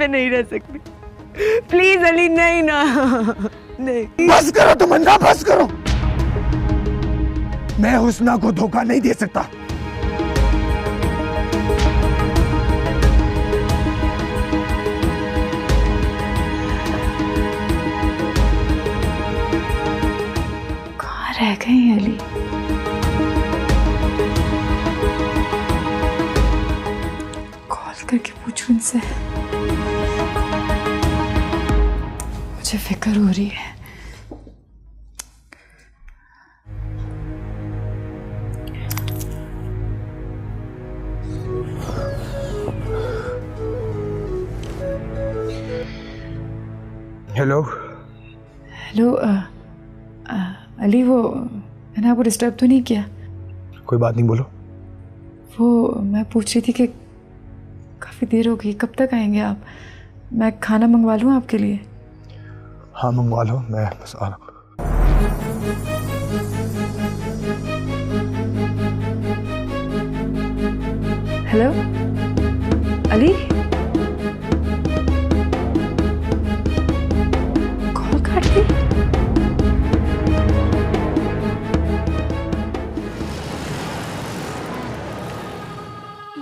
मैं नहीं रह सकती। प्लीज अली, नहीं ना, नहीं। बस करो तमन्ना, बस करो। मैं हुस्ना को धोखा नहीं दे सकता। कहाँ रह गई अली? कॉल करके पूछूं उनसे। मुझे फिक्र हो रही है। हेलो हेलो अली, वो मैंने आपको डिस्टर्ब तो नहीं किया? कोई बात नहीं, बोलो। वो मैं पूछ रही थी कि काफ़ी देर हो गई, कब तक आएंगे आप? मैं खाना मंगवा लूँ आपके लिए? हाँ मंगवा लो, मैं बस आ रहा हूँ। हेलो अली, कॉल काट दी।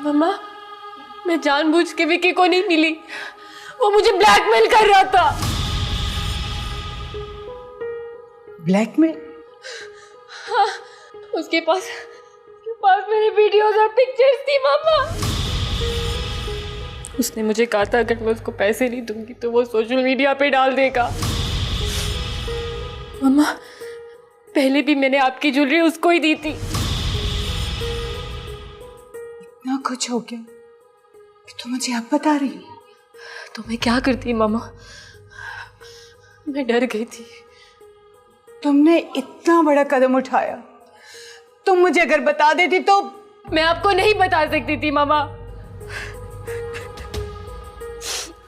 मम्मा, मैं जानबूझ के विकी को नहीं मिली। वो मुझे ब्लैकमेल कर रहा था। ब्लैकमेल? हाँ, उसके पास मेरी वीडियोस और पिक्चर्स थी मम्मा। उसने मुझे कहा था अगर मैं उसको पैसे नहीं दूंगी तो वो सोशल मीडिया पे डाल देगा। मम्मा, पहले भी मैंने आपकी ज्वेलरी उसको ही दी थी। इतना कुछ हो गया कि तुम मुझे अब बता रही? तो मैं क्या करती मम्मा, मैं डर गई थी। तुमने इतना बड़ा कदम उठाया, तुम मुझे अगर बता देती तो। मैं आपको नहीं बता सकती थी मामा।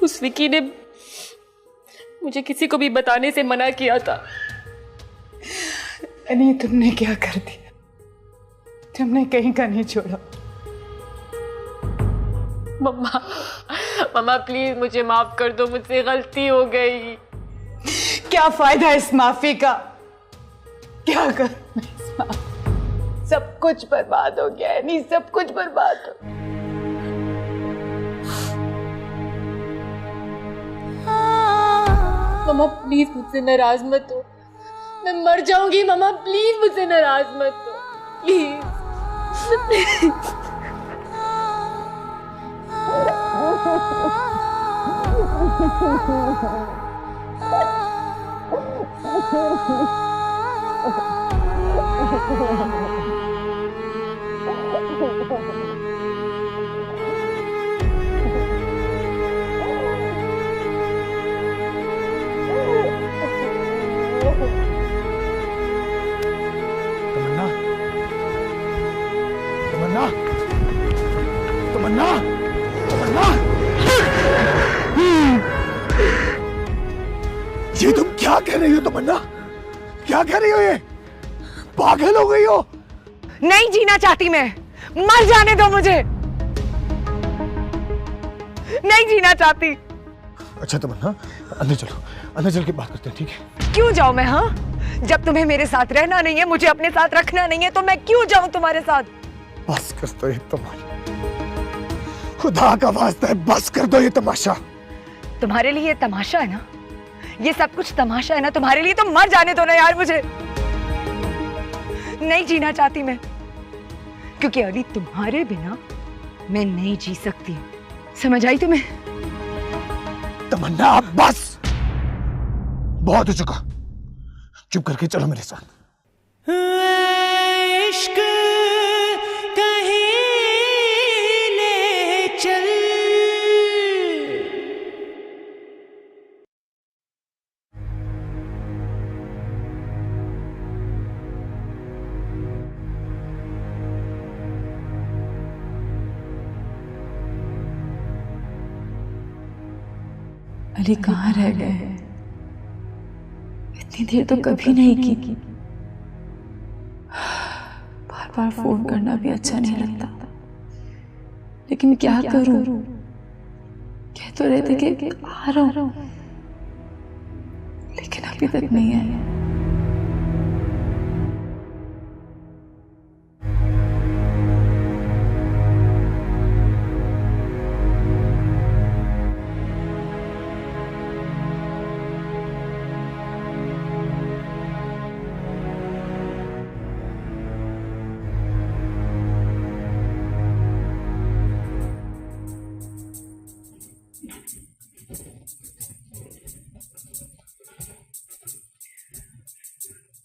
उस विकी ने मुझे किसी को भी बताने से मना किया था। नहीं, तुमने क्या कर दिया? तुमने कहीं का नहीं छोड़ा। मम्मा, मम्मा प्लीज मुझे माफ कर दो, मुझसे गलती हो गई। क्या फायदा इस माफी का? क्या कर? सब कुछ बर्बाद हो गया है, नहीं सब कुछ बर्बाद हो। मम्मा प्लीज मुझसे नाराज मत हो, मैं मर जाऊंगी। मम्मा प्लीज मुझसे नाराज मत हो, प्लीज। तमन्ना, तमन्ना, तमन्ना, ये तुम क्या कह रही हो तमन्ना? क्या कह रही हो? ये पागल हो गई हो? नहीं जीना चाहती मैं, मर जाने दो मुझे। नहीं जीना चाहती। अच्छा तमन्ना, अंदर चलो, अंदर चल के बात करते हैं, ठीक है? क्यों जाऊं मैं? हाँ, जब तुम्हें मेरे साथ रहना नहीं है, मुझे अपने साथ रखना नहीं है, तो मैं क्यों जाऊं तुम्हारे साथ? बस कर दो ये तमाशा, खुदा का वास्ता है, बस कर दो ये तमाशा। तुम्हारे लिए ये तमाशा है ना? ये सब कुछ तमाशा है ना तुम्हारे लिए? तो मर जाने दो ना यार मुझे। नहीं जीना चाहती मैं, क्योंकि अली तुम्हारे बिना मैं नहीं जी सकती। समझ आई तुम्हें? तमन्ना बस, बहुत हो चुका, चुप करके चलो मेरे साथ। इश्क कहीं ले चल, अली कहाँ रह गए? इतनी देर तो कभी नहीं की। बार बार फोन करना भी अच्छा नहीं लगता, लेकिन क्या करूं? कहते तो रहे थे कि आ रहा हूँ, लेकिन अभी तक नहीं आया।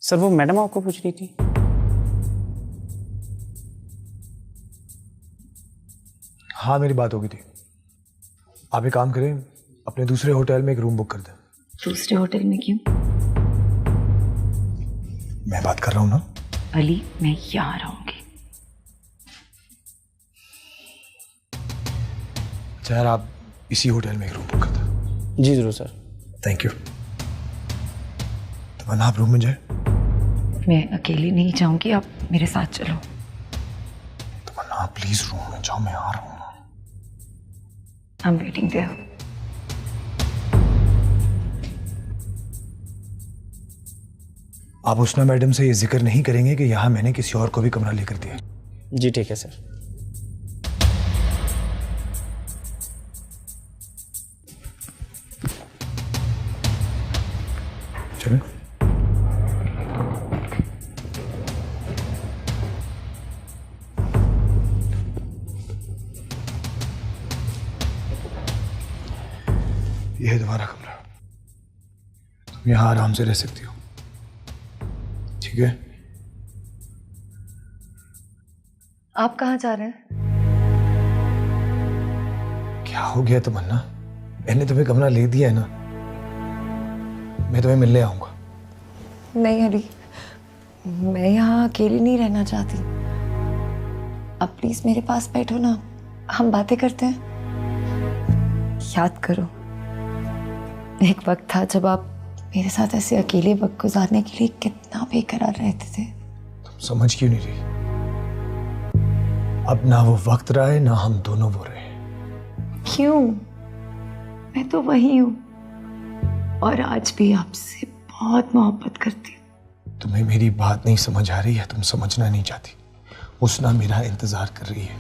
सर वो मैडम आपको पूछ रही थी। हाँ मेरी बात हो गई थी। आप एक काम करें, अपने दूसरे होटल में एक रूम बुक कर दें। दूसरे होटल में क्यों? मैं बात कर रहा हूँ ना। अली, मैं यहाँ रहूंगी। अच्छा यार, आप इसी होटल में एक रूम बुक कर दें। जी जरूर सर। Thank you. तो आप रूम में जाए। मैं अकेली नहीं जाऊंगी, आप मेरे साथ चलो। तो आप प्लीज रूम में जाओ, मैं आ रहा हूँ। I'm waiting there. आप उष्णा मैडम से ये जिक्र नहीं करेंगे कि यहाँ मैंने किसी और को भी कमरा लेकर दिया। जी ठीक है सर। चलें। यह है तुम्हारा कमरा, तुम यहाँ आराम से रह सकती हो, ठीक है? आप कहाँ जा रहे हैं? क्या हो गया तमन्ना? मैंने तुम्हें कमरा ले दिया है ना, मैं तुम्हें मिलने आऊंगा। नहीं अली, मैं यहाँ अकेली नहीं रहना चाहती। अब प्लीज मेरे पास बैठो ना, हम बातें करते हैं। याद करो, एक वक्त था जब आप मेरे साथ ऐसे अकेले वक्त गुजारने के लिए कितना बेकरार रहते थे। तुम समझ क्यों नहीं रही? अब ना वो वक्त रहा है, ना हम दोनों वो रहे। क्यों? मैं तो वही हूँ और आज भी आपसे बहुत मोहब्बत करती हूँ। तुम्हें मेरी बात नहीं समझ आ रही है, तुम समझना नहीं चाहती। उष्णा मेरा इंतजार कर रही है,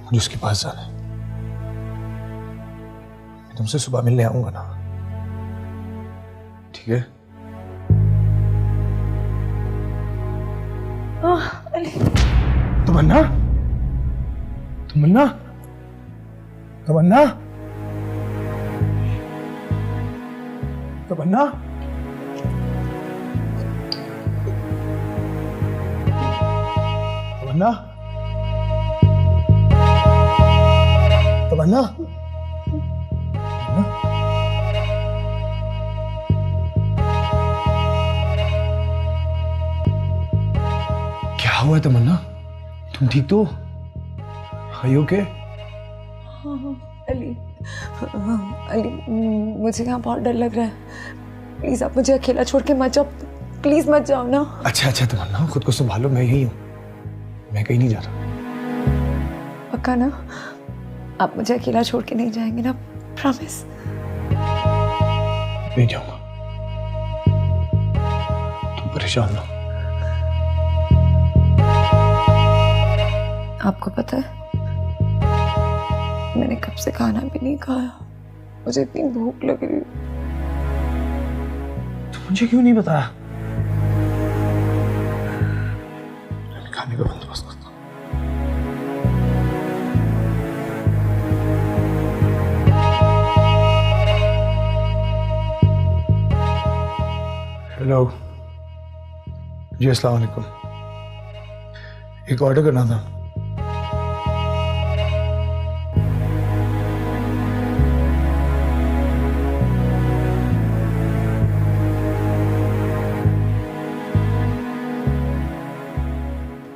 मुझे उसके पास जाना है। मैं तुमसे सुबह मिलने आऊंगा ना, ठीक है? तमन्ना, तमन्ना, तमन्ना, तमन्ना, तमन्ना, तमन्ना, क्या हुआ तमन्ना? तुम ठीक तो? Are you okay? Ali, Ali, मुझे यहाँ बहुत डर लग रहा है। प्लीज आप मुझे अकेला छोड़ के मत जाओ, प्लीज मत जाओ ना। अच्छा अच्छा तमन्ना, खुद को संभालो, मैं यही हूँ, मैं कहीं नहीं जा रहा। पक्का ना? आप मुझे अकेला छोड़ के नहीं जाएंगे ना? प्रॉमिस? नहीं जाऊंगा, तुम परेशान ना। आपको पता है, मैंने कब से खाना भी नहीं खाया, मुझे इतनी भूख लग रही है। तुम मुझे क्यों नहीं बताया? मैं खाने का बंदोबस्त करता हूँ। हेलो जी, अस्सलाम वालेकुम। एक ऑर्डर करना था।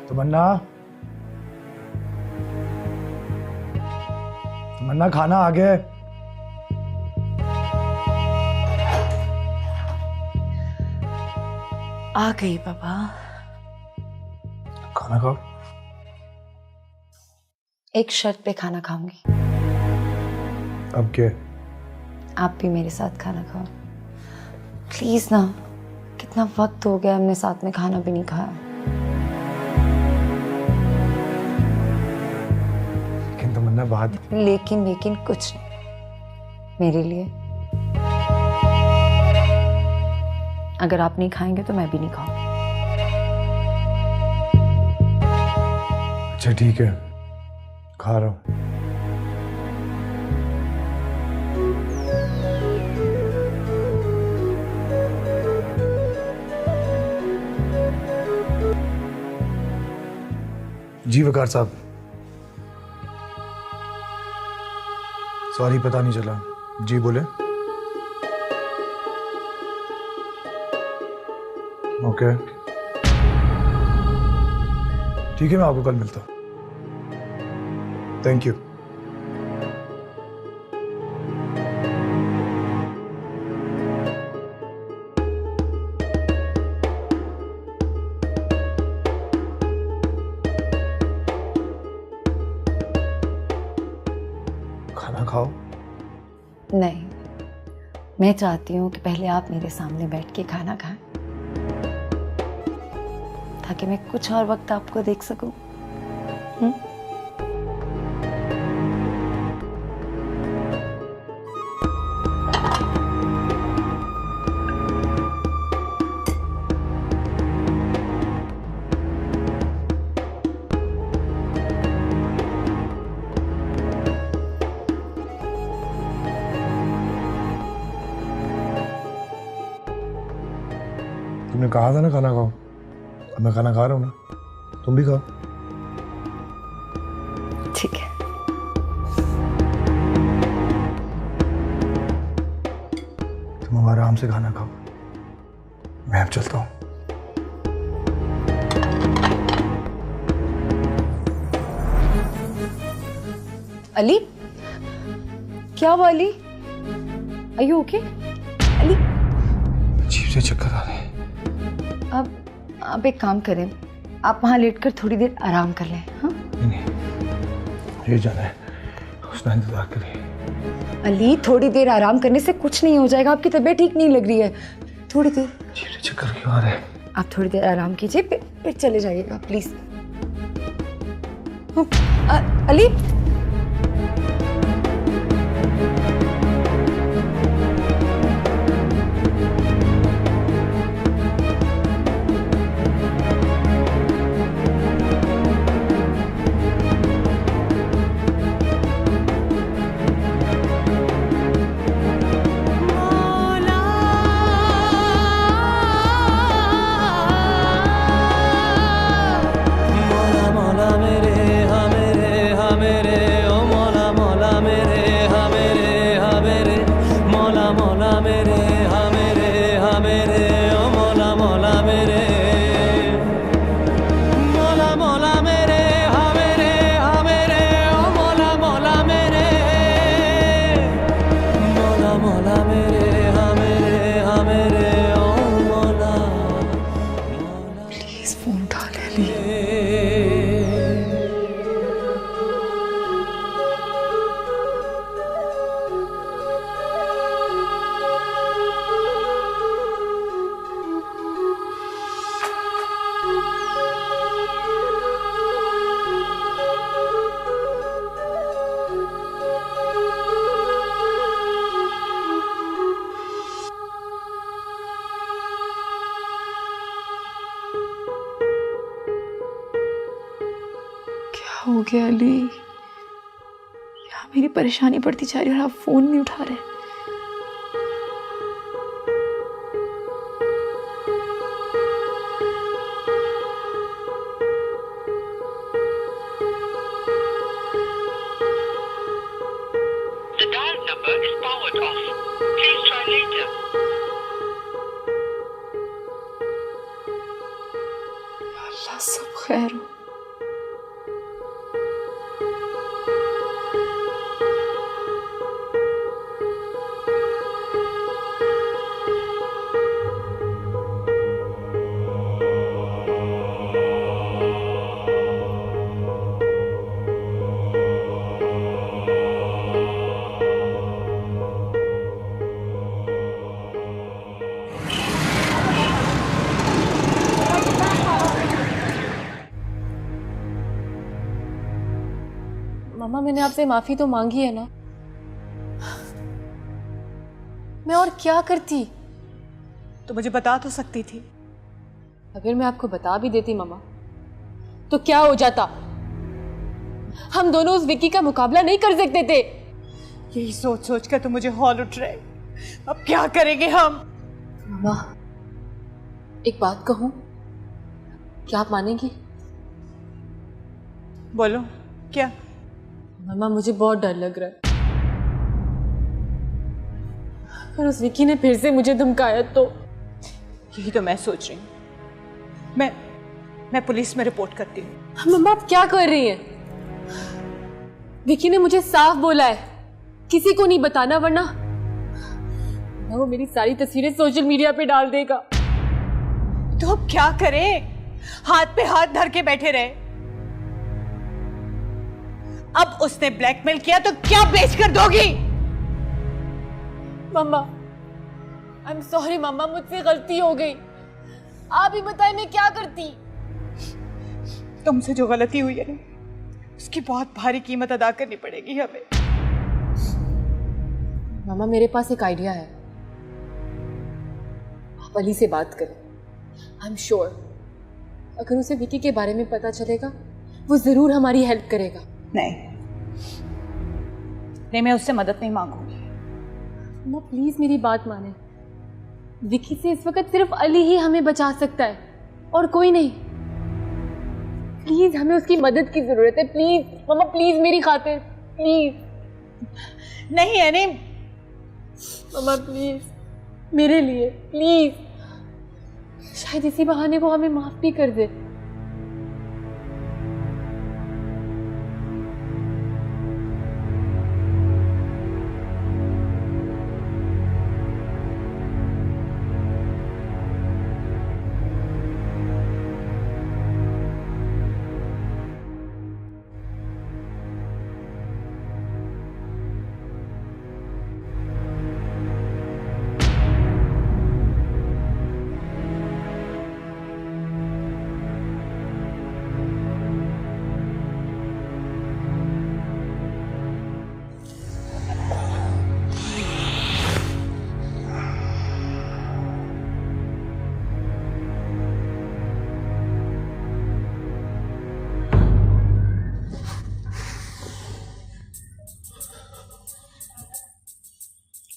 तमन्ना, तमन्ना, खाना आ गया है। आ गई बाबा। खाना खाओ। एक शर्त पे खाना खाऊंगी। अब क्या? आप भी मेरे साथ खाना खाओ प्लीज ना। कितना वक्त हो गया हमने साथ में खाना भी नहीं खाया। लेकिन तमन्ना बात लेकिन कुछ नहीं मेरे लिए। अगर आप नहीं खाएंगे तो मैं भी नहीं खाऊंगी। अच्छा ठीक है, खा रहा हूं। जी वकार साहब, सॉरी पता नहीं चला। जी बोले। ओके ठीक है, मैं आपको कल मिलता हूं। Thank you. खाना खाओ। नहीं, मैं चाहती हूँ कि पहले आप मेरे सामने बैठ के खाना खाएं ताकि मैं कुछ और वक्त आपको देख सकूं। तुमने कहा था ना खाना खाओ। अब मैं खाना खा रहा हूं ना, तुम भी खाओ। ठीक है। तुम अब आराम से खाना खाओ, मैं अब चलता हूं। अली, क्या हुआ Ali? Are you okay? Ali, अजीब से चक्कर आ रहे हैं। अब आप एक काम करें, आप वहां लेटकर थोड़ी देर आराम कर लें। हाँ नहीं, ये जाना है, उसका इंतजार करिए। अली, थोड़ी देर आराम करने से कुछ नहीं हो जाएगा। आपकी तबीयत ठीक नहीं लग रही है। थोड़ी देर अजीब से चक्कर क्यों आ रहे हैं? आप थोड़ी देर आराम कीजिए, फिर चले जाइएगा प्लीज। अली, फोन उठा ले अली। हो गया अली? यहाँ मेरी परेशानी बढ़ती जा रही है और आप फोन नहीं उठा रहे। The dial number is powered off. Please try later. अल्लाह सब खैर हो। मैंने आपसे माफी तो मांगी है ना। मैं और क्या करती? तो मुझे बता तो सकती थी। अगर मैं आपको बता भी देती मामा, तो क्या हो जाता? हम दोनों उस विक्की का मुकाबला नहीं कर सकते थे। यही सोच सोच कर तो मुझे हौल उठ रहे। अब क्या करेंगे हम? मामा, एक बात कहूं, क्या आप मानेंगी? बोलो क्या? मामा, मुझे बहुत डर लग रहा है। अगर उस विक्की ने फिर से मुझे धमकाया तो? यही तो मैं सोच रही हूँ। मैं पुलिस में रिपोर्ट करती हूँ। मम्मा, आप क्या कर रही हैं? विक्की ने मुझे साफ बोला है किसी को नहीं बताना, वरना वो मेरी सारी तस्वीरें सोशल मीडिया पे डाल देगा। तो अब क्या करें? हाथ पे हाथ धर के बैठे रहे। अब उसने ब्लैकमेल किया तो क्या बेच कर दोगी? मम्मा, आई एम सॉरी मम्मा, मुझसे गलती हो गई। आप ही बताएं मैं क्या करती? तुमसे जो गलती हुई है ना, उसकी बहुत भारी कीमत अदा करनी पड़ेगी हमें। मामा, मेरे पास एक आइडिया है। आप अली से बात करें। आई एम श्योर अगर उसे विकी के बारे में पता चलेगा, वो जरूर हमारी हेल्प करेगा। नहीं, मैं उससे मदद नहीं मांगूंगी। मामा, प्लीज मेरी बात माने। विकी से इस वक्त सिर्फ अली ही हमें बचा सकता है और कोई नहीं। प्लीज, हमें उसकी मदद की जरूरत है। प्लीज मामा, प्लीज मेरी खातिर, प्लीज। नहीं है नहीं। मामा प्लीज, मेरे लिए प्लीज। शायद इसी बहाने वो हमें माफ भी कर दे।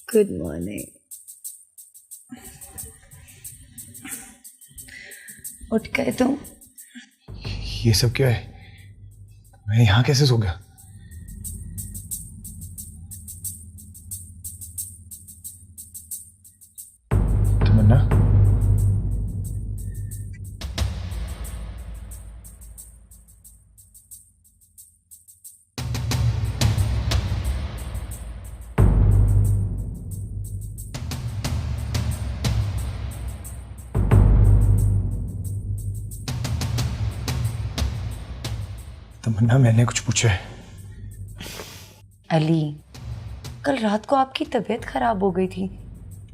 Good morning. उठ गए तुम? ये सब क्या है? मैं यहाँ कैसे सो गया? तमन्ना, तमन्ना, मैंने कुछ पूछा है? अली, कल रात को आपकी तबीयत खराब हो गई थी,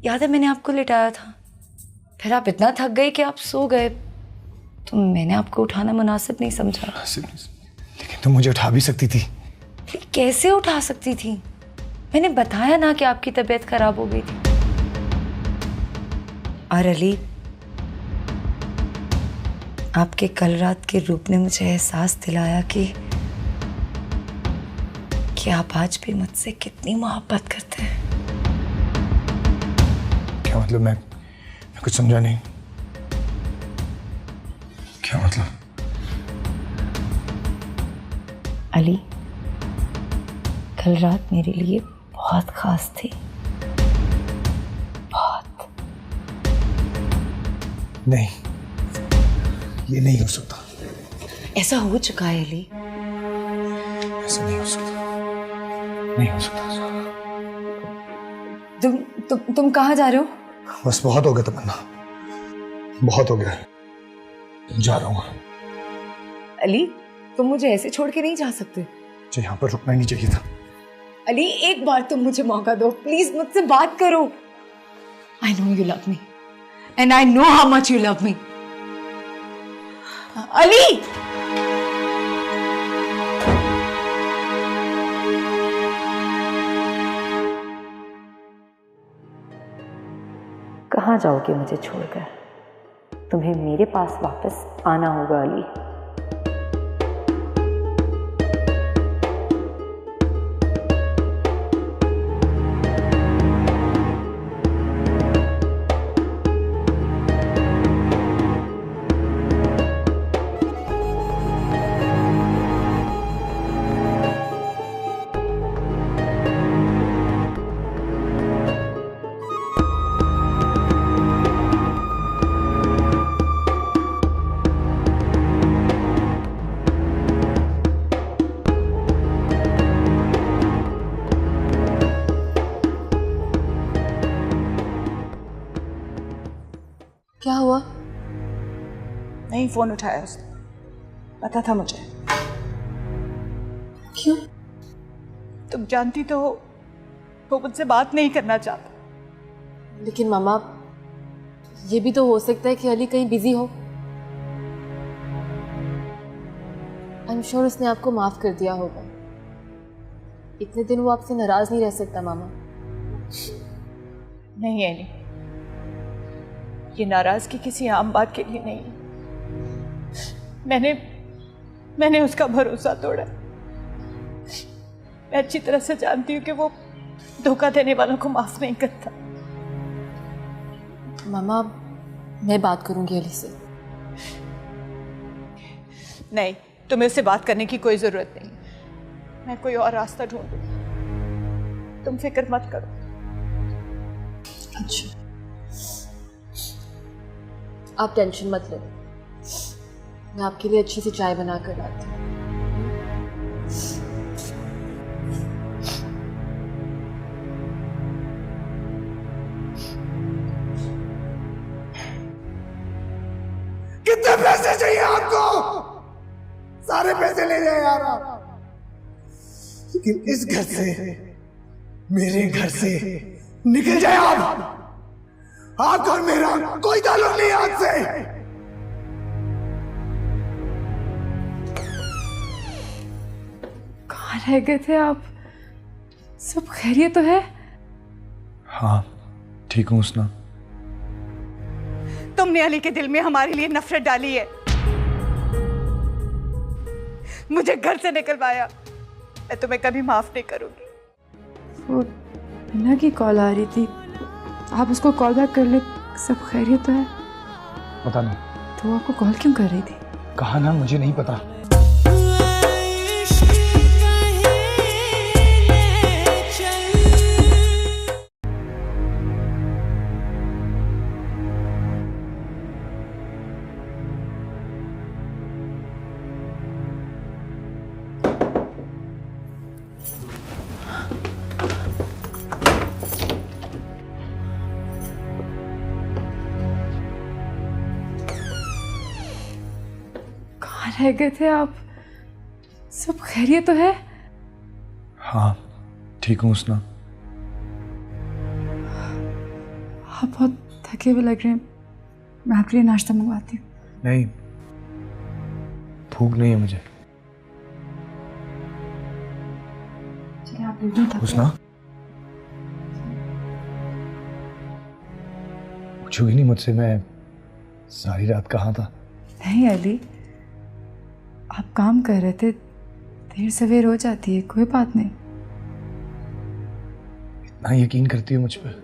याद है? मैंने आपको लिटाया था, फिर आप इतना थक गए कि आप सो गए, तो मैंने आपको उठाना मुनासिब नहीं समझा। लेकिन तुम मुझे उठा भी सकती थी। कैसे उठा सकती थी? मैंने बताया ना कि आपकी तबीयत खराब हो गई थी। और अली, आपके कल रात के रूप ने मुझे एहसास दिलाया कि आप आज भी मुझसे कितनी मोहब्बत करते हैं। क्या मतलब? मैं कुछ समझा नहीं। क्या मतलब? अली, कल रात मेरे लिए बहुत खास थी, बहुत। नहीं, ये नहीं हो सकता। ऐसा हो चुका है अली। ऐसा नहीं हो सकता, नहीं हो सकता। तुम कहाँ जा रहे हो? बस बहुत हो गया तमन्ना, बहुत हो गया। जा रहा हूँ। अली, तुम मुझे ऐसे छोड़ के नहीं जा सकते। मुझे यहाँ पर रुकना ही नहीं चाहिए था। अली, एक बार तुम मुझे मौका दो, प्लीज मुझसे बात करो। I know you love me and I know how much you love me. Ali, कहाँ जाओगे मुझे छोड़कर? तुम्हें मेरे पास वापस आना होगा अली। क्या हुआ? नहीं फोन उठाया उसने, पता था मुझे। क्यों? तुम जानती तो हो वो मुझसे बात नहीं करना चाहता। लेकिन मामा, ये भी तो हो सकता है कि अली कहीं बिजी हो। आई एम श्योर उसने आपको माफ कर दिया होगा। इतने दिन वो आपसे नाराज नहीं रह सकता मामा। नहीं एनी, ये नाराजगी किसी आम बात के लिए नहीं है। मैंने उसका भरोसा तोड़ा। मैं अच्छी तरह से जानती हूँ कि वो धोखा देने वालों को माफ नहीं करता। मामा, मैं बात करूंगी अली से। नहीं, तुम्हें उससे बात करने की कोई जरूरत नहीं। मैं कोई और रास्ता ढूंढूंगी, तुम फिक्र मत करो। अच्छा, आप टेंशन मत लो, मैं आपके लिए अच्छी सी चाय बना कर लाती हूँ। कितने पैसे चाहिए आपको? सारे पैसे ले जाए यार आप। लेकिन इस घर से, मेरे घर से निकल जाए आप। आपका और मेरा कोई ताल्लुक नहीं आज से। कहाँ रह गए थे आप? सब खैरियत तो है? हाँ ठीक हूँ उसना। तुमने अली के दिल में हमारे लिए नफरत डाली है, मुझे घर से निकलवाया। मैं तुम्हें कभी माफ नहीं करूंगी। वो बिना की कॉल आ रही थी, आप उसको कॉल बैक कर ले। सब खैरियत तो है? पता नहीं। तो आपको कॉल क्यों कर रही थी? कहा ना मुझे नहीं पता। रह गए थे आप? सब खैरियत तो है? हाँ ठीक हूँ उसना। आप बहुत थके हुए लग रहे हैं, मैं आपके लिए नाश्ता मंगवाती हूँ। नहीं, भूख नहीं है मुझे। चलिए आप बिल्कुल थके। उसना पूछोगी नहीं मुझसे मैं सारी रात कहाँ था? नहीं अली, आप काम कर रहे थे, देर सवेर हो जाती है, कोई बात नहीं। इतना यकीन करती हो मुझ पर?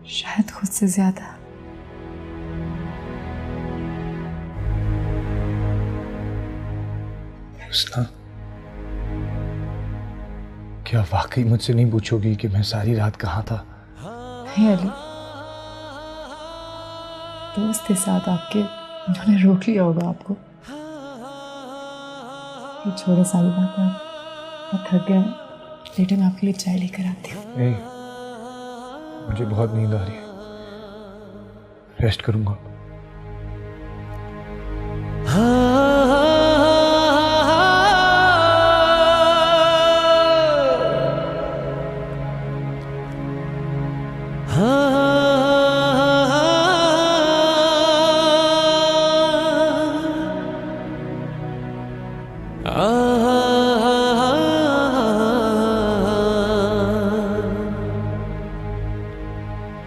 शायद खुद से ज्यादा। उसना, क्या वाकई मुझसे नहीं पूछोगी कि मैं सारी रात कहाँ था? नहीं अली, दोस्त के साथ आपके, उन्होंने रोक लिया होगा आपको। ये छोड़े सारी बातें, आप थक गए, लेटे मैं आपके लिए चाय लेकर आती हूँ। नहीं, मुझे बहुत नींद आ रही है, रेस्ट करूंगा।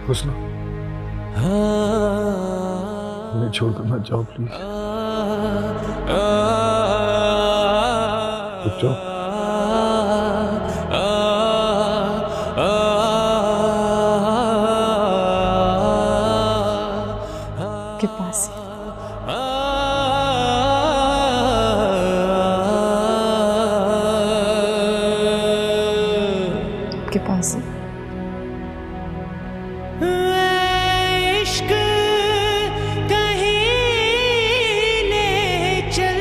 हुस्ना, मुझे छोड़कर मत जाओ प्लीज। रुक जाओ। के पास के पास इश्क कहीं ले चल।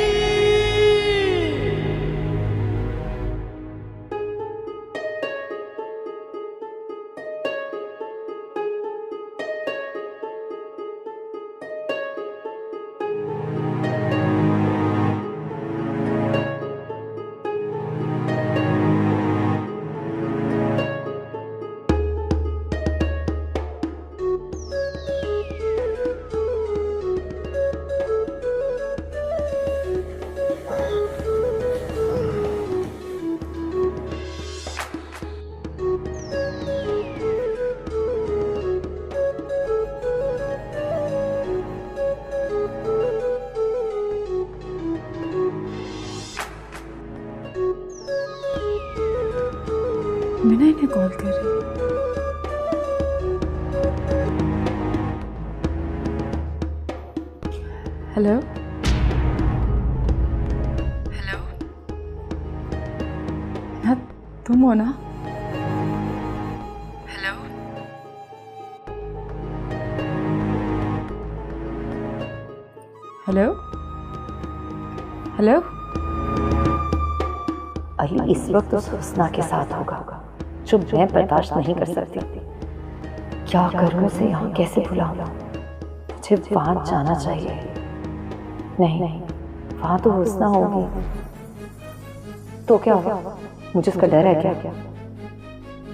मीना इन्हें कॉल कर रही है। हेलो हेलो, हाँ तुम हो ना? Hello hello hello. अली इस वक्त उस हुस्ना के साथ होगा जो मैं बर्दाश्त नहीं कर सकती। क्या करूं उसे यहाँ कैसे भुलाऊं? मुझे वहां जाना चाहिए। नहीं, वहां तो हुस्ना होगी तो क्या होगा? मुझे उसका डर है क्या?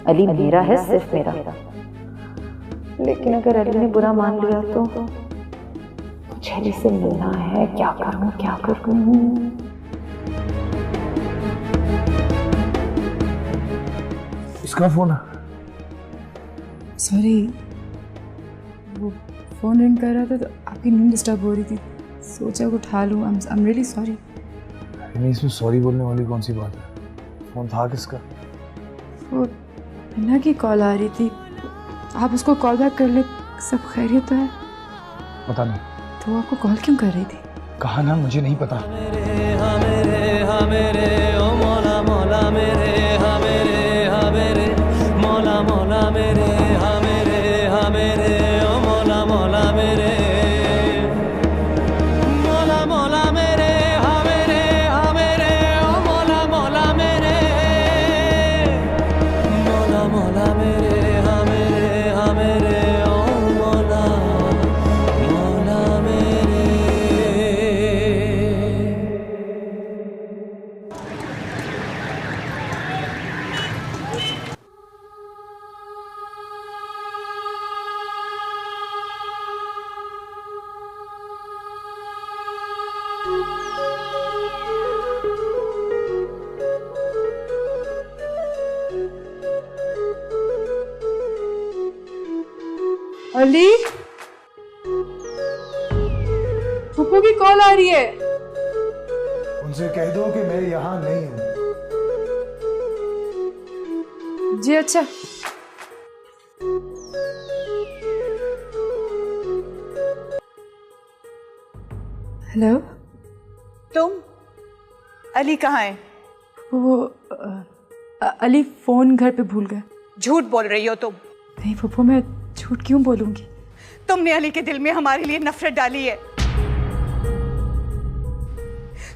अली मेरा है, सिर्फ मेरा। लेकिन अगर अली ने बुरा मान लिया तो मुझे अली से मिलना है। क्या करूं? इसका फोन है। सॉरी, वो फोन रिंग कर रहा था तो आपकी नींद डिस्टर्ब हो रही थी, सोचा उठा लूँ। आई एम रियली सॉरी। नहीं, इसमें सॉरी बोलने वाली कौन सी बात है? फोन था किसका? वो मीना की कॉल आ रही थी, आप उसको कॉल बैक कर ले। सब खैरियत तो है? पता नहीं। तो आपको कॉल क्यों कर रही थी? कहा ना मुझे नहीं पता। अली, फूफू की कॉल आ रही है। उनसे कह दो कि मैं यहाँ नहीं हूँ। जी अच्छा। हेलो, तुम? अली कहाँ है? वो अली फोन घर पे भूल गया। झूठ बोल रही हो तुम। नहीं फूफू, मैं झूठ क्यों बोलूंगी? तुमने अली के दिल में हमारे लिए नफरत डाली है,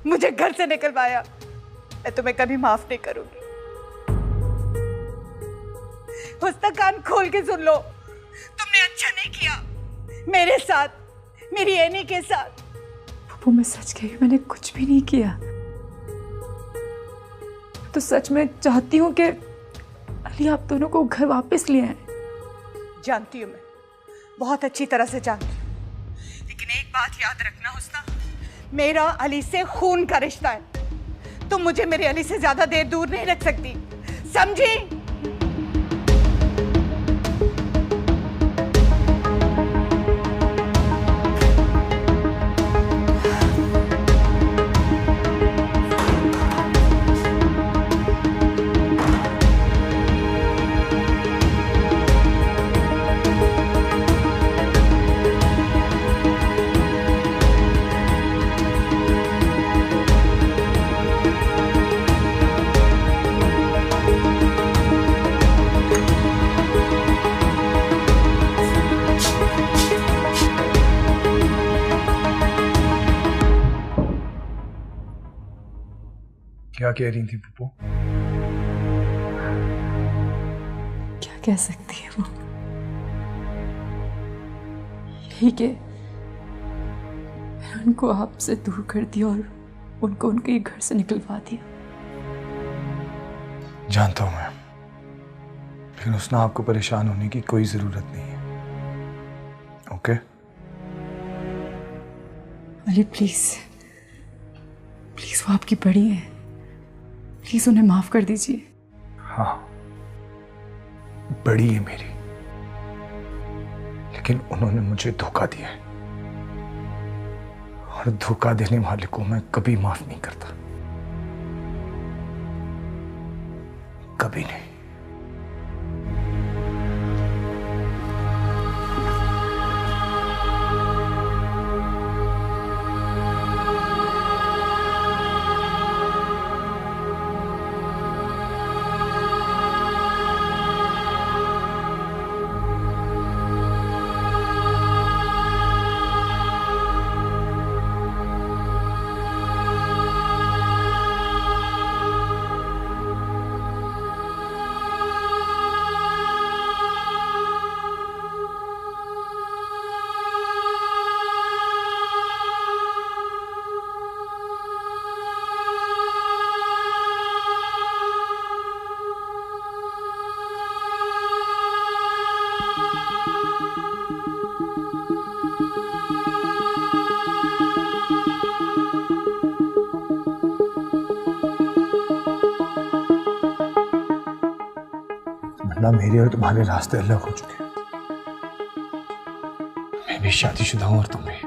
मुझे घर से निकलवाया। मैं तुम्हें कभी माफ नहीं करूंगी। हुस्ना, कान खोल के सुन लो, तुमने अच्छा नहीं किया मेरे साथ, मेरी एनी के साथ। फूफू मैं सच कह रही हूँ, मैंने कुछ भी नहीं किया। तो सच में चाहती हूँ कि अली आप दोनों को घर वापस ले आए। जानती हूँ, मैं बहुत अच्छी तरह से जानती हूँ, लेकिन एक बात याद रखना हुस्ना, मेरा अली से खून का रिश्ता है। तुम मुझे मेरे अली से ज्यादा देर दूर नहीं रख सकती, समझी? क्या कह रही थी पप्पू? क्या कह सकती है वो? यही कि मैंने उनको आपसे दूर कर दिया और उनको उनके घर से निकलवा दिया। जानता हूं मैं, लेकिन उसने आपको परेशान होने की कोई जरूरत नहीं है। ओके? अली प्लीज प्लीज, वो आपकी बड़ी है, प्लीज उन्हें माफ कर दीजिए। हाँ, बड़ी है मेरी, लेकिन उन्होंने मुझे धोखा दिया है और धोखा देने वाले को मैं कभी माफ नहीं करता, कभी नहीं। ना मेरे और तुम्हारे रास्ते अलग हो चुके हैं। मैं भी शादीशुदा हूं और तुम भी।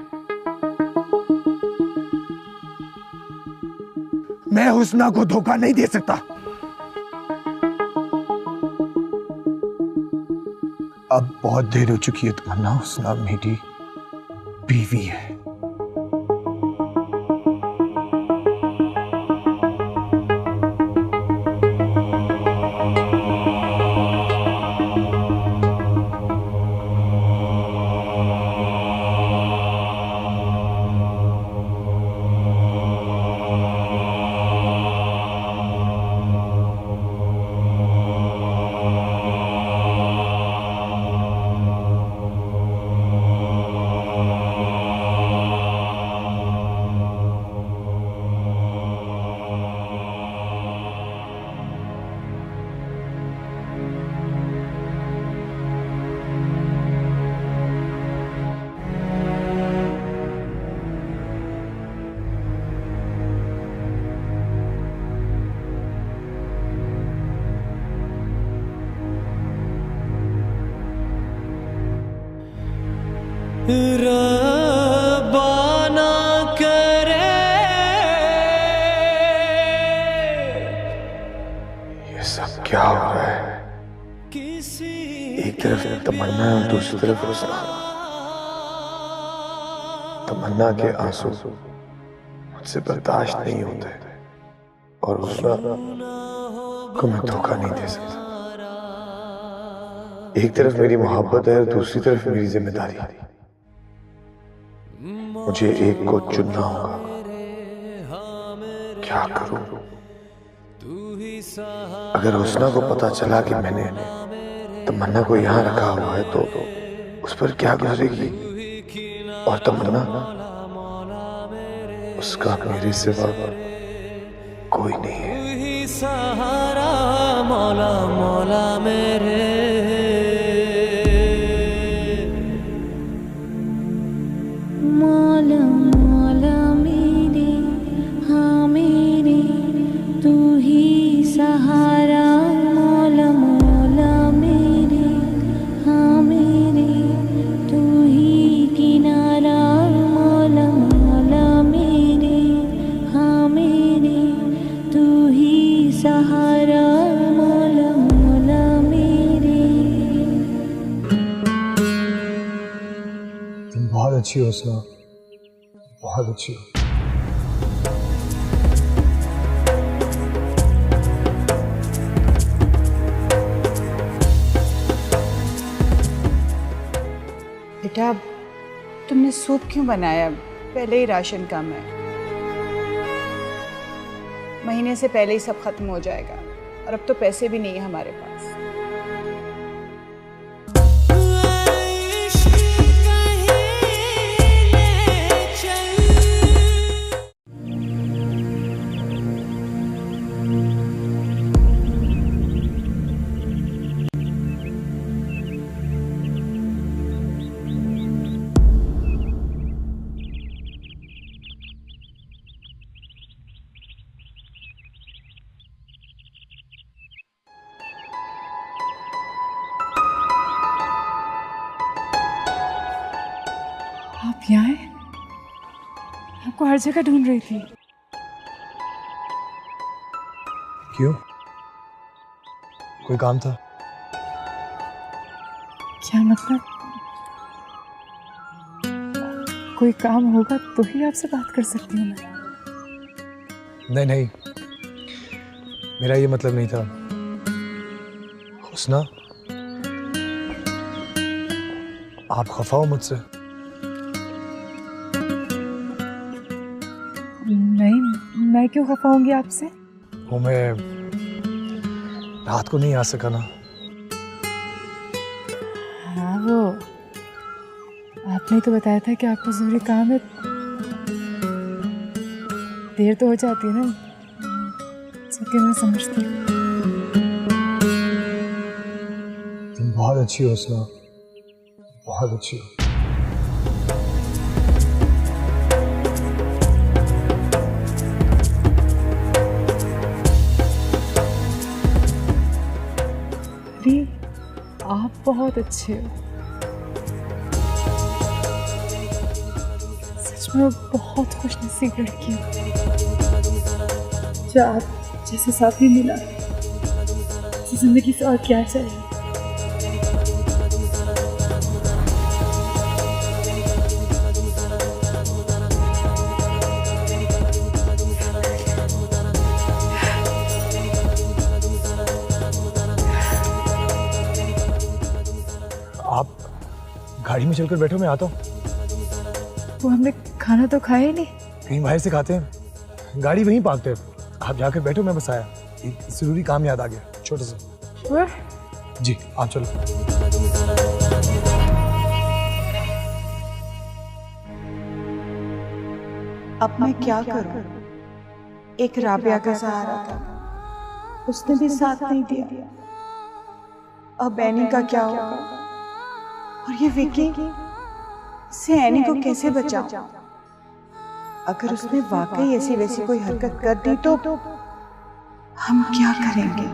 मैं हुस्ना को धोखा नहीं दे सकता। अब बहुत देर हो चुकी है तमन्ना, हुस्ना मेरी बीवी है। रबाना करे ये सब क्या हो रहा है? एक तरफ तमन्ना और दूसरी तरफ हुस्ना। तमन्ना के आंसू मुझसे बर्दाश्त नहीं होते और हुस्ना को मैं धोखा नहीं दे सकता। एक तरफ मेरी मोहब्बत है और दूसरी तरफ मेरी जिम्मेदारी। मुझे एक को चुनना होगा। क्या करूं? अगर हुस्ना को पता चला कि मैंने तमन्ना को यहाँ रखा हुआ है तो उस पर क्या गुजरेगी? और तमन्ना, उसका मेरे सिवा कोई नहीं है। सहारा मौला मौला मेरे, मौला मौला मेरे, हाँ मेरे, तू ही सहारा। मौला मौला मेरे, हाँ मेरे, तू ही किनारा। मौला मौला मेरे, हाँ मेरे, तू ही सहारा। मौला मौला मेरे। तुम बहुत अच्छी हो हुस्ना, बहुत अच्छी हो। बेटा, तुमने सूप क्यों बनाया? पहले ही राशन कम है। महीने से पहले ही सब खत्म हो जाएगा और अब तो पैसे भी नहीं है हमारे पास। आप यहाँ हैं? आपको हर जगह ढूंढ रही थी। क्यों? कोई काम था? क्या मतलब? कोई काम होगा तो ही आपसे बात कर सकती हूँ मैं। नहीं, मेरा ये मतलब नहीं था। हुस्ना, आप खफा हो मुझसे? नहीं, मैं क्यों खफा होंगी आपसे? वो मैं रात को नहीं आ सका ना। हाँ, वो आपने तो बताया था कि आपको जरूरी काम है। देर तो हो जाती है ना, सबके मैं समझती हूँ। तुम बहुत अच्छी हो हुस्ना, बहुत अच्छी हो। आप बहुत अच्छे हो, सच में बहुत खुश नसीब लड़की हो जो आप जैसे साथी मिला। जिंदगी से और क्या चाहिए। आप गाड़ी में चलकर बैठो, मैं आता हूँ। वो हमने खाना तो खाया ही नहीं। कहीं बाहर से खाते हैं, गाड़ी वहीं पार्कते हैं। आप जाकर बैठो, मैं बस आया। एक जरूरी काम याद आ गया, छोटा सा। जी आप चलो। अब मैं क्या करूं? एक राबिया का सहारा था, उसने भी साथ नहीं दिया। अब एनी का क्या होगा? और ये विकी, से एनी को कैसे बचाऊं? अगर उसने वाकई ऐसी वैसी कोई हरकत कर दी तो हम क्या करेंगे?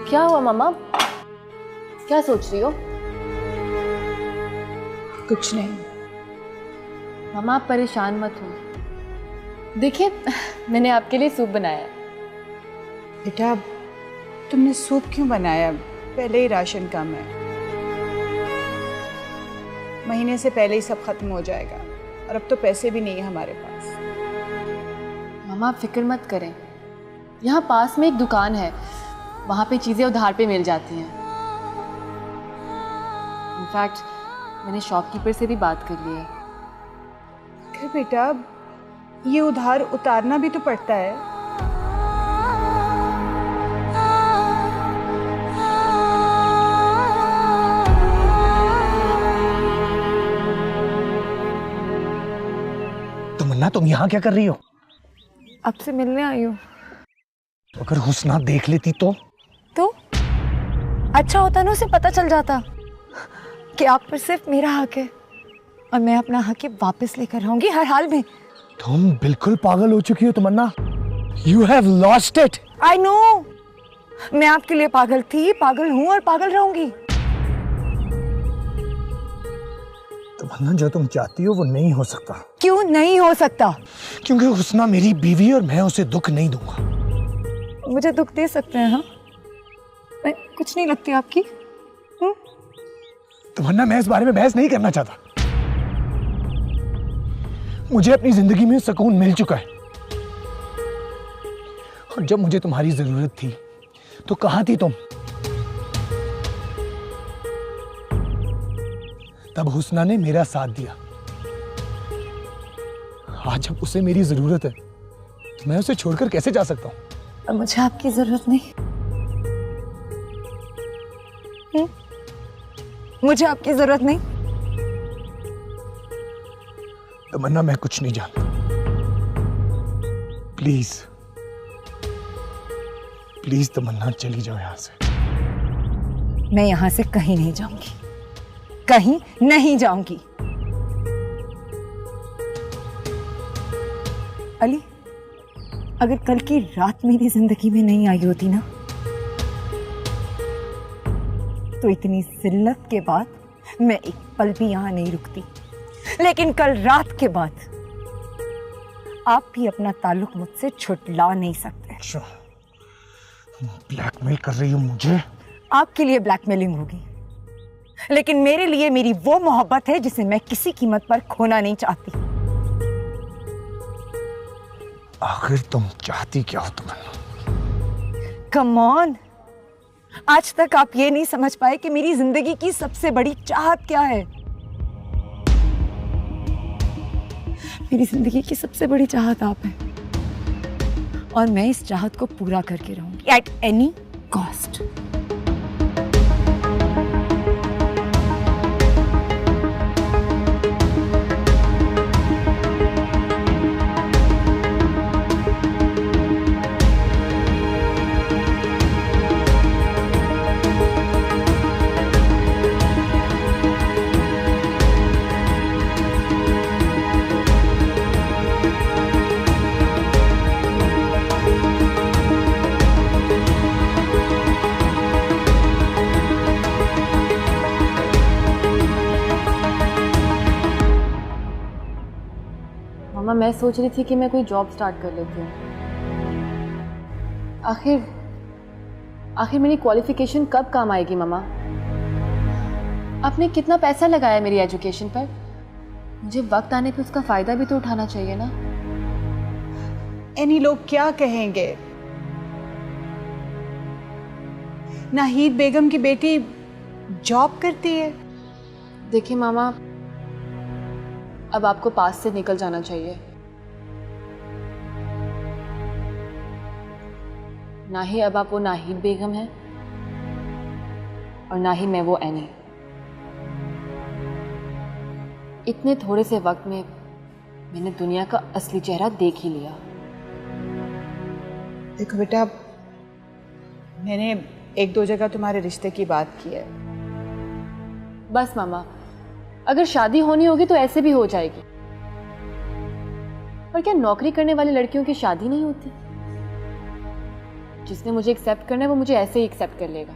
क्या हुआ मामा? क्या सोच रही हो? कुछ नहीं मामा, आप परेशान मत हो। देखिए, मैंने आपके लिए सूप बनाया है। बेटा, तुमने सूप क्यों बनाया? पहले ही राशन कम है। महीने से पहले ही सब खत्म हो जाएगा और अब तो पैसे भी नहीं है हमारे पास। मामा, आप फिक्र मत करें। यहाँ पास में एक दुकान है, वहाँ पे चीज़ें उधार पे मिल जाती हैं। इनफैक्ट मैंने शॉपकीपर से भी बात कर ली है। फिर बेटा, ये उधार उतारना भी तो पड़ता है। तमन्ना, तुम यहाँ क्या कर रही हो? आपसे मिलने आई हूँ। अगर हुस्ना देख लेती तो अच्छा होता ना, उसे पता चल जाता कि आप पर सिर्फ मेरा हक है और मैं अपना हक वापस लेकर आऊंगी हर हाल में। तुम बिल्कुल पागल हो चुकी हो तमन्ना। You have lost it. I know. मैं आपके लिए पागल थी, पागल हूँ और पागल रहूंगी। तमन्ना, जो तुम चाहती हो वो नहीं हो सकता। क्यों नहीं हो सकता? क्योंकि हुस्ना मेरी बीवी और मैं उसे दुख नहीं दूंगा। मुझे दुख दे सकते हैं? हाँ, मैं कुछ नहीं लगती आपकी। तमन्ना, मैं इस बारे में बहस नहीं करना चाहता। मुझे अपनी जिंदगी में सुकून मिल चुका है और जब मुझे तुम्हारी जरूरत थी तो कहाँ थी तुम? तब हुस्ना ने मेरा साथ दिया। आज जब उसे मेरी जरूरत है तो मैं उसे छोड़कर कैसे जा सकता हूँ? और मुझे आपकी जरूरत नहीं। मुझे आपकी जरूरत नहीं। तमन्ना, मैं कुछ नहीं जानता। प्लीज प्लीज तमन्ना, चली जाओ यहां से। मैं यहां से कहीं नहीं जाऊंगी, कहीं नहीं जाऊंगी। अली, अगर कल की रात मेरी जिंदगी में नहीं आई होती ना, तो इतनी जिल्लत के बाद मैं एक पल भी यहां नहीं रुकती। लेकिन कल रात के बाद आप भी अपना ताल्लुक मुझसे छुटला नहीं सकते। अच्छा, ब्लैकमेल कर रही हो मुझे? आपके लिए ब्लैकमेलिंग होगी, लेकिन मेरे लिए मेरी वो मोहब्बत है जिसे मैं किसी कीमत पर खोना नहीं चाहती। आखिर तुम चाहती क्या हो तमन्ना? कम ऑन, आज तक आप ये नहीं समझ पाए कि मेरी जिंदगी की सबसे बड़ी चाहत क्या है। मेरी जिंदगी की सबसे बड़ी चाहत आप हैं, और मैं इस चाहत को पूरा करके रहूंगी एट एनी कॉस्ट। मामा, मैं सोच रही थी कि मैं कोई जॉब स्टार्ट कर लेती हूँ। आखिर मेरी क्वालिफिकेशन कब काम आएगी मामा? आपने कितना पैसा लगाया मेरी एजुकेशन पर, मुझे वक्त आने पे उसका फायदा भी तो उठाना चाहिए ना। इन्हीं लोग क्या कहेंगे? नाहिद बेगम की बेटी जॉब करती है। देखिए मामा, अब आपको पास से निकल जाना चाहिए। ना ही अब आप वो नाहिद बेगम हैं, और ना ही मैं वो एनी। इतने थोड़े से वक्त में मैंने दुनिया का असली चेहरा देख ही लिया। देखो बेटा, मैंने एक दो जगह तुम्हारे रिश्ते की बात की है। बस मामा, अगर शादी होनी होगी तो ऐसे भी हो जाएगी। पर क्या नौकरी करने वाली लड़कियों की शादी नहीं होती? जिसने मुझे एक्सेप्ट करना है वो मुझे ऐसे ही एक्सेप्ट कर लेगा।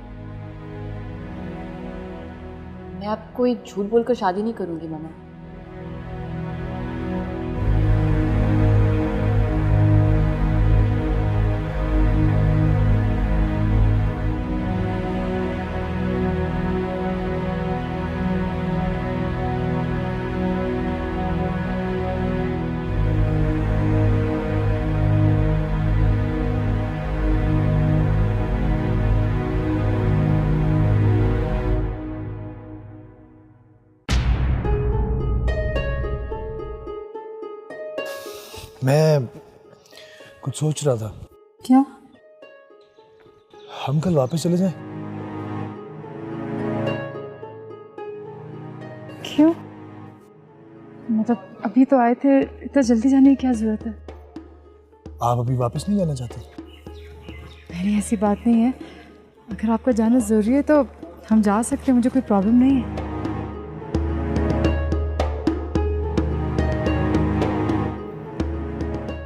मैं आपको कोई झूठ बोलकर शादी नहीं करूंगी मामा। मैं कुछ सोच रहा था। क्या? हम कल वापस चले जाएं? क्यों? मतलब अभी तो आए थे, इतना जल्दी जाने की क्या जरूरत है? आप अभी वापस नहीं जाना चाहते? नहीं, ऐसी बात नहीं है। अगर आपका जाना जरूरी है तो हम जा सकते हैं, मुझे कोई प्रॉब्लम नहीं है।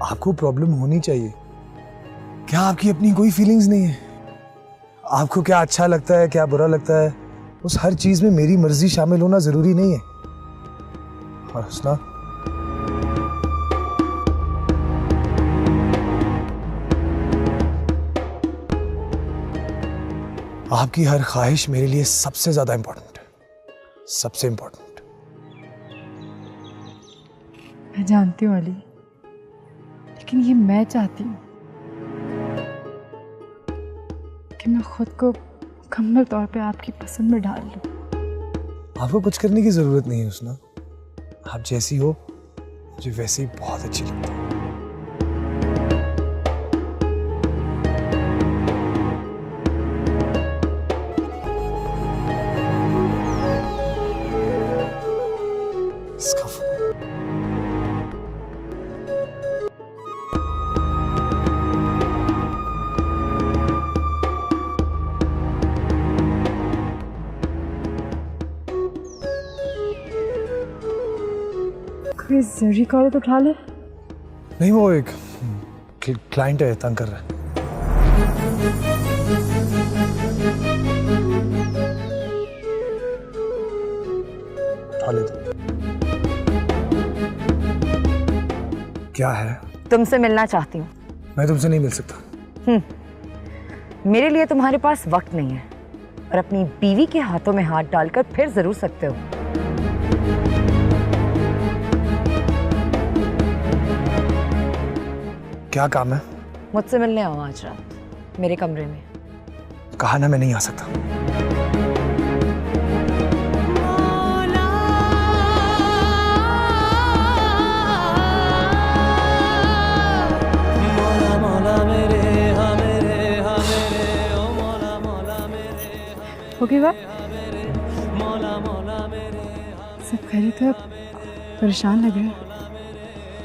आपको प्रॉब्लम होनी चाहिए। क्या आपकी अपनी कोई फीलिंग्स नहीं है? आपको क्या अच्छा लगता है, क्या बुरा लगता है, उस हर चीज में मेरी मर्जी शामिल होना जरूरी नहीं है। और हुस्ना, आपकी हर ख्वाहिश मेरे लिए सबसे ज्यादा इंपॉर्टेंट है, सबसे इंपॉर्टेंट। मैं जानती हूँ अली, लेकिन ये मैं चाहती हूँ कि मैं खुद को मुकम्मल तौर पे आपकी पसंद में डाल लूँ। आपको कुछ करने की जरूरत नहीं है उसना। आप जैसी हो मुझे वैसे ही बहुत अच्छी लगती है। इसका कोई जरूरी कॉल तो उठा ले। नहीं, वो एक क्लाइंट है, तंग कर रहा है। उठा ले तो। क्या है? तुमसे मिलना चाहती हूँ। मैं तुमसे नहीं मिल सकता। मेरे लिए तुम्हारे पास वक्त नहीं है और अपनी बीवी के हाथों में हाथ डालकर फिर जरूर सकते हो। क्या काम है? मुझसे मिलने आओ आज रात मेरे कमरे में। कहा ना मैं नहीं आ सकता। ओके बात सब खैरियत है? परेशान लग रहे हैं।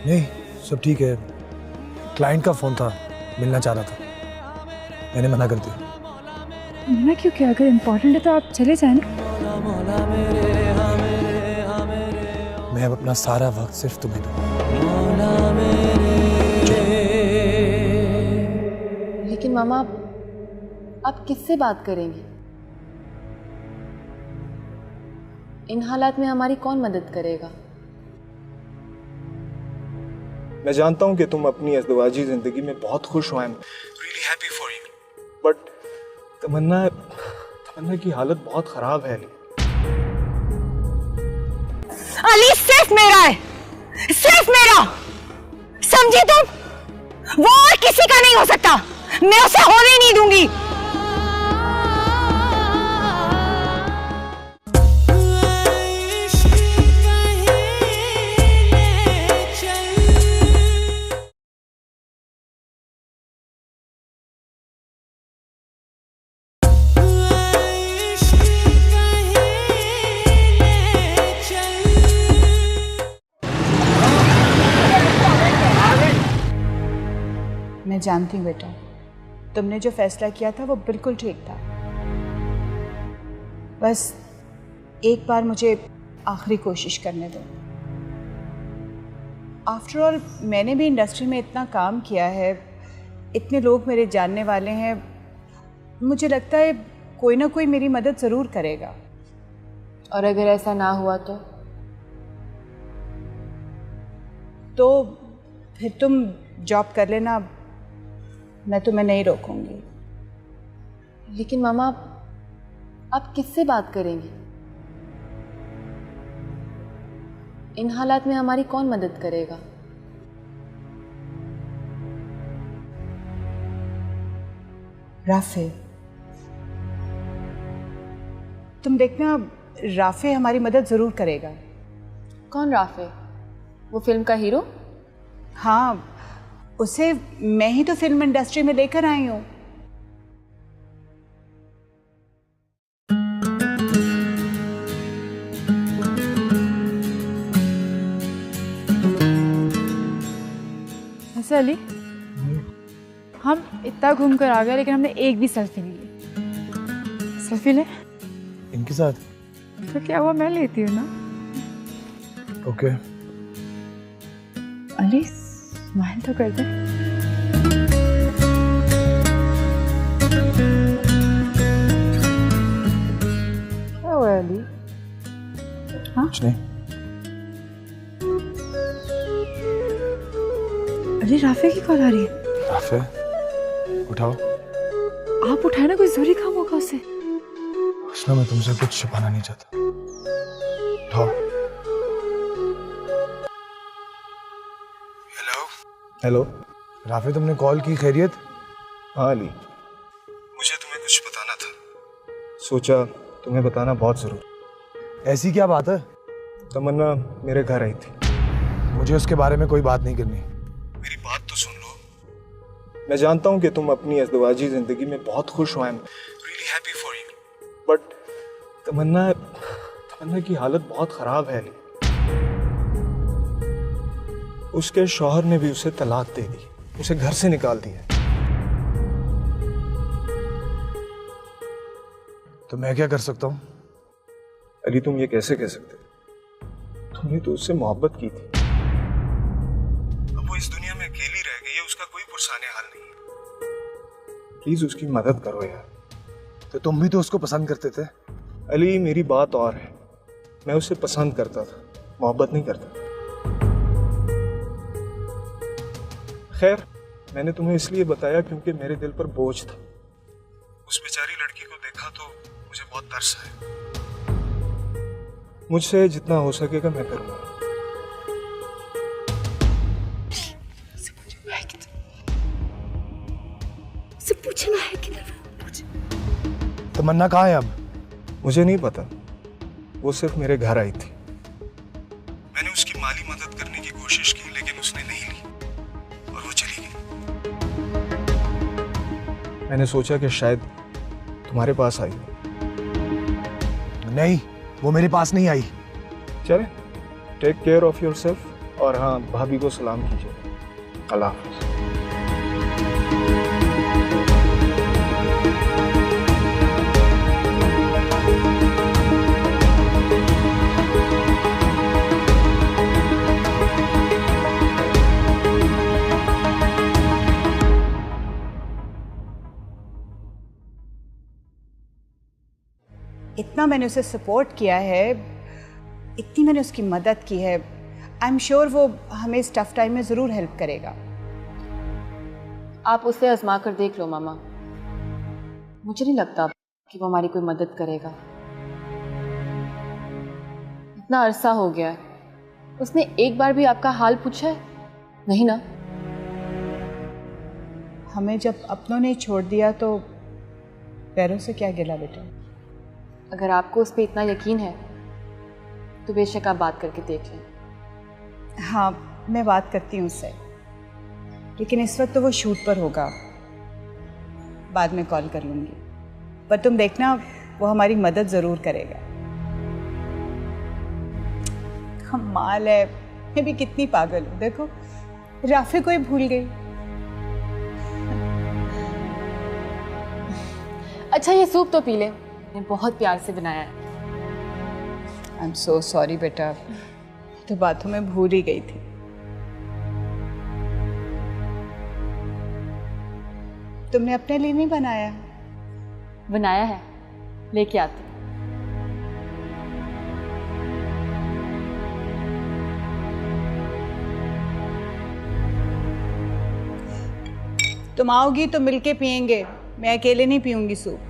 नहीं, सब ठीक है। क्लाइंट का फोन था, मिलना चाह रहा था, मैंने मना कर दिया। मना क्यों किया? अगर इम्पोर्टेंट है तो आप चले जाए ना। मैं अब अपना सारा वक्त सिर्फ तुम्हें दूंगा। लेकिन मामा आप किससे बात करेंगे? इन हालात में हमारी कौन मदद करेगा? मैं जानता हूं कि तुम अपनी अज़दवाजी जिंदगी में बहुत खुश हो। I am really happy for you, but Tamanna की हालत बहुत खराब है। अली सिर्फ मेरा है, सिर्फ मेरा। समझी तुम? वो और किसी का नहीं हो सकता। मैं उसे होने नहीं दूंगी। मैं जानती हूँ बेटा, तुमने जो फैसला किया था वो बिल्कुल ठीक था। बस एक बार मुझे आखिरी कोशिश करने दो। आफ्टर ऑल मैंने भी इंडस्ट्री में इतना काम किया है, इतने लोग मेरे जानने वाले हैं, मुझे लगता है कोई ना कोई मेरी मदद ज़रूर करेगा। और अगर ऐसा ना हुआ तो फिर तुम जॉब कर लेना, मैं तुम्हें नहीं रोकूंगी। लेकिन मामा आप किससे बात करेंगी? इन हालात में हमारी कौन मदद करेगा? राफे, तुम देखना राफे हमारी मदद ज़रूर करेगा। कौन राफे? वो फिल्म का हीरो? हाँ, उसे मैं ही तो फिल्म इंडस्ट्री में लेकर आई हूँ। वैसे अली, हम इतना घूम कर आ गए लेकिन हमने एक भी सेल्फी नहीं ली। सेल्फी ले। इनके साथ? तो क्या हुआ, मैं लेती हूँ ना। ओके। अली स्माइल तो कर दे। क्या हुआ अली? हाँ? कुछ नहीं। अली राफे की कॉल आ रही है। राफे, उठाओ। आप उठाए ना, कोई जरूरी काम होगा उसे। उसने, मैं तुमसे कुछ छिपाना नहीं चाहता। उठाओ। हेलो राफे, तुमने कॉल की? खैरियत? हाँ अली, मुझे तुम्हें कुछ बताना था, सोचा तुम्हें बताना बहुत जरूरी। ऐसी क्या बात है? तमन्ना मेरे घर आई थी। मुझे उसके बारे में कोई बात नहीं करनी। मेरी बात तो सुन लो। मैं जानता हूँ कि तुम अपनी अज़दवाजी जिंदगी में बहुत खुश हो। I am really happy for you. But Tamanna की हालत बहुत खराब है। उसके शौहर ने भी उसे तलाक दे दी, उसे घर से निकाल दिया। तो मैं क्या कर सकता हूँ? अली तुम ये कैसे कह सकते? तुमने तो उससे मोहब्बत की थी। अब वो इस दुनिया में अकेली रह गई है, उसका कोई पुरसाने हाल नहीं है। प्लीज उसकी मदद करो यार। तो तुम भी तो उसको पसंद करते थे। अली मेरी बात और है, मैं उसे पसंद करता था, मोहब्बत नहीं करता। खैर मैंने तुम्हें इसलिए बताया क्योंकि मेरे दिल पर बोझ था। उस बेचारी लड़की को देखा तो मुझे बहुत तरस आया। मुझसे जितना हो सकेगा मैं करूंगा। पूछना है किधर? तमन्ना कहाँ है अब? मुझे नहीं पता, वो सिर्फ मेरे घर आई थी। मैंने उसकी माली मदद करने की कोशिश की लेकिन उसने नहीं ली और वो चली गई। मैंने सोचा कि शायद तुम्हारे पास आई हो। नहीं, वो मेरे पास नहीं आई। चले, टेक केयर ऑफ योरसेल्फ और हाँ भाभी को सलाम कीजिए। अल्लाह हाफ़िज़। इतना मैंने उसे सपोर्ट किया है, इतनी मैंने उसकी मदद की है। आई एम श्योर वो हमें इस टफ टाइम में ज़रूर हेल्प करेगा। आप उसे आजमा कर देख लो मामा। मुझे नहीं लगता कि वो हमारी कोई मदद करेगा। इतना अरसा हो गया है, उसने एक बार भी आपका हाल पूछा है? नहीं ना। हमें जब अपनों ने छोड़ दिया तो पैरों से क्या गिला बेटा। अगर आपको उस पर इतना यकीन है तो बेशक आप बात करके देख लें। हाँ मैं बात करती हूँ उससे, लेकिन इस वक्त तो वो शूट पर होगा, बाद में कॉल कर लूँगी। पर तुम देखना वो हमारी मदद ज़रूर करेगा। कमाल है, मैं भी कितनी पागल हूँ। देखो राफे को ही भूल गई। अच्छा ये सूप तो पी ले, मैंने बहुत प्यार से बनाया है। आई एम सो सॉरी बेटा, तो बातों में भूल ही गई थी। तुमने अपने लिए नहीं बनाया? बनाया है, लेके आती। तुम आओगी तो मिलके पियेंगे, मैं अकेले नहीं पीऊंगी सूप।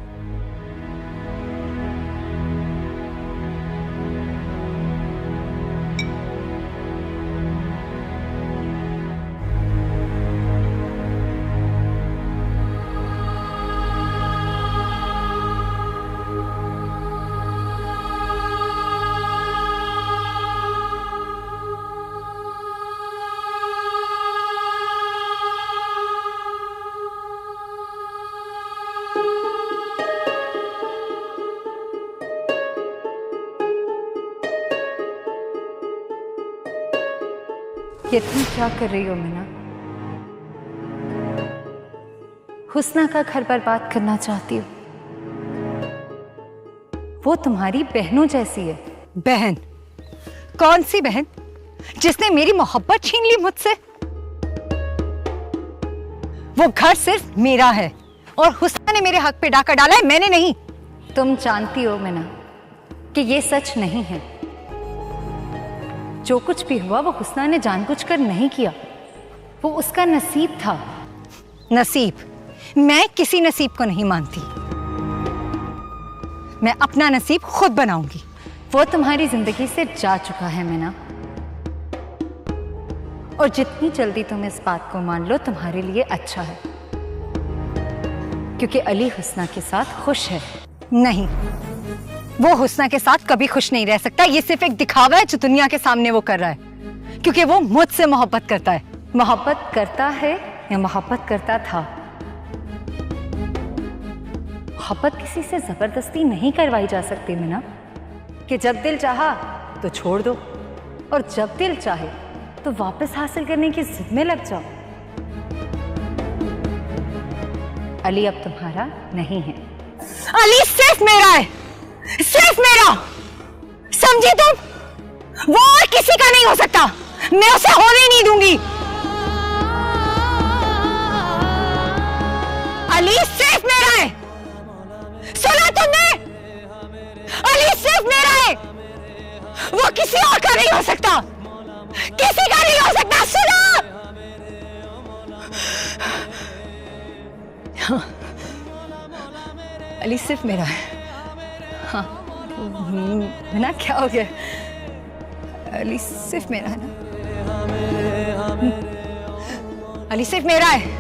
ये तुम क्या कर रही हो मीना? हुस्ना का घर बर्बाद करना चाहती हो? वो तुम्हारी बहनों जैसी है। बहन? कौन सी बहन जिसने मेरी मोहब्बत छीन ली मुझसे? वो घर सिर्फ मेरा है और हुस्ना ने मेरे हक पे डाका डाला है, मैंने नहीं। तुम जानती हो मीना कि ये सच नहीं है। जो कुछ भी हुआ वो हुस्ना ने जानबूझकर नहीं किया, वो उसका नसीब था। नसीब? मैं किसी नसीब को नहीं मानती। मैं अपना नसीब खुद बनाऊंगी। वो तुम्हारी जिंदगी से जा चुका है मीना, और जितनी जल्दी तुम इस बात को मान लो तुम्हारे लिए अच्छा है, क्योंकि अली हुस्ना के साथ खुश है। नहीं, वो हुस्ना के साथ कभी खुश नहीं रह सकता। ये सिर्फ एक दिखावा है जो दुनिया के सामने वो कर रहा है, क्योंकि वो मुझसे मोहब्बत करता है। मोहब्बत करता है या मोहब्बत करता था? मोहब्बत किसी से जबरदस्ती नहीं करवाई जा सकती मीना, कि जब दिल चाहा तो छोड़ दो और जब दिल चाहे तो वापस हासिल करने की जिद में लग जाओ। अली अब तुम्हारा नहीं है। अली सिर्फ मेरा है, सिर्फ मेरा। समझी तुम? वो और किसी का नहीं हो सकता। मैं उसे होने नहीं दूंगी। अली सिर्फ मेरा है। सुना तुमने? अली सिर्फ मेरा है, वो किसी और का नहीं हो सकता, किसी का नहीं हो सकता। सुना? हाँ, अली सिर्फ मेरा है। हाँ, ना क्या हो गया? अली सिर्फ मेरा है ना? अली सिर्फ मेरा है।